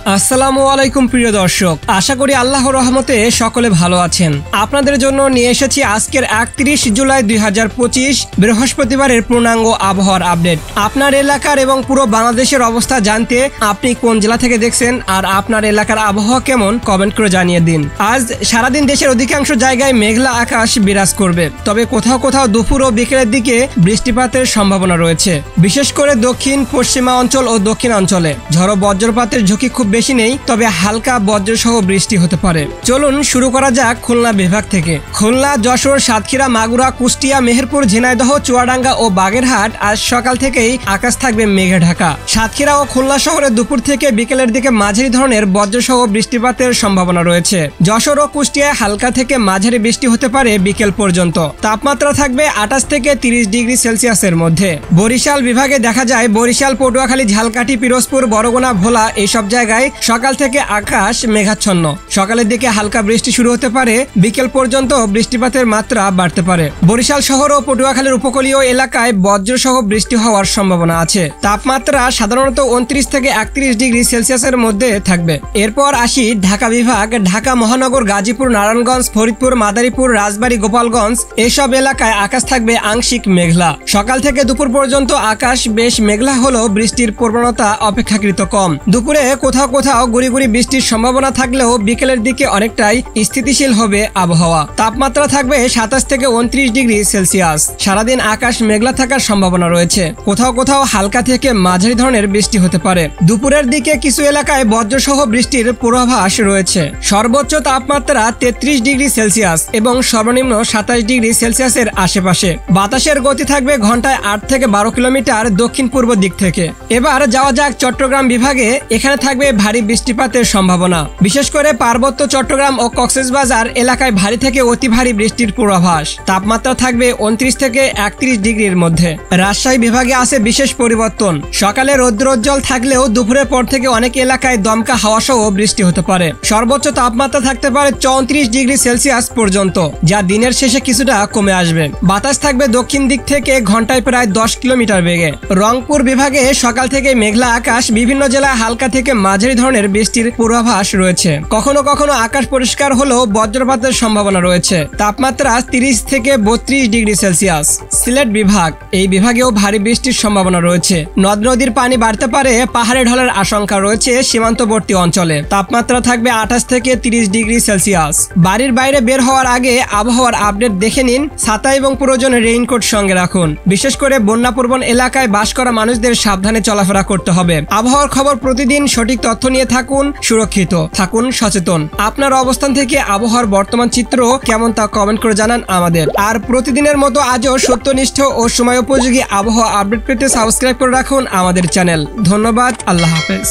আসসালামু আলাইকুম প্রিয় দর্শক, আশা করি আল্লাহর রহমতে সকলে ভালো আছেন। আপনাদের জন্য নিয়ে এসেছি আজকের 31 জুলাই 2025 বৃহস্পতিবারের পূর্ণাঙ্গ আবহাওয়ার আপডেট। আপনার এলাকার এবং পুরো বাংলাদেশের অবস্থা জানতে আপনি কোন জেলা থেকে দেখছেন আর আপনার এলাকার আবহাওয়া কেমন কমেন্ট করে জানিয়ে দিন। আজ সারাদিন দেশের অধিকাংশ জায়গায় মেঘলা আকাশ বিরাজ করবে, তবে কোথাও কোথাও দুপুর ও বিকেলের দিকে বৃষ্টিপাতের সম্ভাবনা রয়েছে। বিশেষ করে দক্ষিণ পশ্চিমা অঞ্চল ও দক্ষিণাঞ্চলে ঝড়ো বজ্রপাতের ঝুঁকি খুব বেশি নেই, তবে হালকা বজ্রসহ বৃষ্টি হতে পারে। চলুন শুরু করা যাক খুলনা বিভাগ থেকে। খুলনা, যশোর, সাতক্ষীরা, মাগুরা, কুষ্টিয়া, মেহেরপুর, ঝিনাইদহ, চুয়াডাঙ্গা ও বাগেরহাট আজ সকাল থেকেই আকাশ থাকবে মেঘে ঢাকা। সাতক্ষীরা ও খুলনা শহরে দুপুর থেকে বিকেলের দিকে মাঝারি ধরনের বজ্রসহ বৃষ্টিপাতের সম্ভাবনা রয়েছে। যশোর ও কুষ্টিয়ায় হালকা থেকে মাঝারি বৃষ্টি হতে পারে বিকেল পর্যন্ত। তাপমাত্রা থাকবে 28 থেকে 30 ডিগ্রি সেলসিয়াসের মধ্যে। বরিশাল বিভাগে দেখা যায় বরিশাল, পটুয়াখালী, ঝালকাঠি, পিরোজপুর, বরগুনা, ভোলা এইসব জায়গায় সকাল থেকে আকাশ মেঘাচ্ছন্ন। সকালের দিকে হালকা বৃষ্টি শুরু হতে পারে, বিকেল পর্যন্ত বৃষ্টিপাতের মাত্রা বাড়তে পারে। বরিশাল শহর ও পটুয়াখালীর উপকূলীয় এলাকায় বজ্রসহ বৃষ্টি হওয়ার সম্ভাবনা আছে। তাপমাত্রা সাধারণত 29 থেকে 31 ডিগ্রি সেলসিয়াসের মধ্যে থাকবে। এরপর আসি ঢাকা বিভাগ। ঢাকা মহানগর, গাজীপুর, নারায়ণগঞ্জ, ফরিদপুর, মাদারীপুর, রাজবাড়ী, গোপালগঞ্জ এসব এলাকায় আকাশ থাকবে আংশিক মেঘলা। সকাল থেকে দুপুর পর্যন্ত আকাশ বেশ মেঘলা হলেও বৃষ্টির প্রবণতা অপেক্ষাকৃত কম। দুপুরে কোথাও কোথাও গুড়ি গুড়ি বৃষ্টির সম্ভাবনা থাকলেও বিকেলের দিকে অনেকটাই স্থিতিশীল হবে আবহাওয়া। তাপমাত্রা থাকবে 27 থেকে 29 ডিগ্রি সেলসিয়াস। সারাদিন আকাশ মেঘলা থাকার সম্ভাবনা রয়েছে। কোথাও কোথাও হালকা থেকে মাঝারি ধরনের বৃষ্টি হতে পারে। দুপুরের দিকে কিছু এলাকায় বজ্রসহ বৃষ্টির পূর্বাভাস রয়েছে। সর্বোচ্চ তাপমাত্রা 33 ডিগ্রি সেলসিয়াস এবং সর্বনিম্ন 27 ডিগ্রি সেলসিয়াসের আশেপাশে। বাতাসের গতি থাকবে ঘন্টায় 8 থেকে 12 কিলোমিটার দক্ষিণ পূর্ব দিক থেকে। এবার যাওয়া যাক চট্টগ্রাম বিভাগে। এখানে থাকবে ভারী বৃষ্টিপাতের সম্ভাবনা। বিশেষ করে পার্বত্য চট্টগ্রাম ও কক্সবাজার এলাকায় ভারী থেকে অতি ভারী বৃষ্টির পূর্বাভাস। তাপমাত্রা থাকবে 29 থেকে 31 ডিগ্রির মধ্যে। রাজশাহী বিভাগে আছে বিশেষ পরিবর্তন। সকালে রৌদ্রোজ্জ্বল থাকলেও দুপুরের পর থেকে অনেক এলাকায় দমকা হাওয়া সহ বৃষ্টি হতে পারে। সর্বোচ্চ তাপমাত্রা থাকতে পারে 34 ডিগ্রি সেলসিয়াস পর্যন্ত, যা দিনের শেষে কিছুটা কমে আসবে। বাতাস থাকবে দক্ষিণ দিক থেকে ঘন্টায় প্রায় 10 কিলোমিটার বেগে। রংপুর বিভাগে সকাল থেকে মেঘলা আকাশ, বিভিন্ন জেলায় হালকা থেকে মাঝারি ধরনের বৃষ্টির পূর্বাভাস রয়েছে। কখনো কখনো আকাশ পরিষ্কার হলেও বজ্রপাতের সম্ভাবনা রয়েছে। তাপমাত্রা 30 থেকে 32 ডিগ্রি সেলসিয়াস। সিলেট বিভাগ, এই বিভাগেও ভারী বৃষ্টির সম্ভাবনা রয়েছে। নদ নদীর পানি বাড়তে পারে, পাহাড়ে ঢলের আশঙ্কা রয়েছে সীমান্তবর্তী অঞ্চলে। তাপমাত্রা থাকবে 28 থেকে 30 ডিগ্রি সেলসিয়াস। বাড়ির বাইরে বের হওয়ার আগে আবহাওয়ার আপডেট দেখে নিন। ছাতা এবং প্রয়োজনে রেইনকোট সঙ্গে রাখুন। বিশেষ করে বন্যাপ্রবণ এলাকায় বাস করা মানুষদের সাবধানে চলাফেরা করতে হবে। আবহাওয়ার খবর প্রতিদিন সঠিক তথ্য নিয়ে থাকুন, সুরক্ষিত থাকুন, সচেতন। আপনার অবস্থান থেকে আবহাওয়ার বর্তমান চিত্র কেমন তা কমেন্ট করে জানান আমাদের। আর প্রতিদিনের মতো আজও সত্যনিষ্ঠ ও সময়োপযোগী আবহাওয়া আপডেট পেতে সাবস্ক্রাইব করে রাখুন আমাদের চ্যানেল। ধন্যবাদ, আল্লাহ হাফেজ।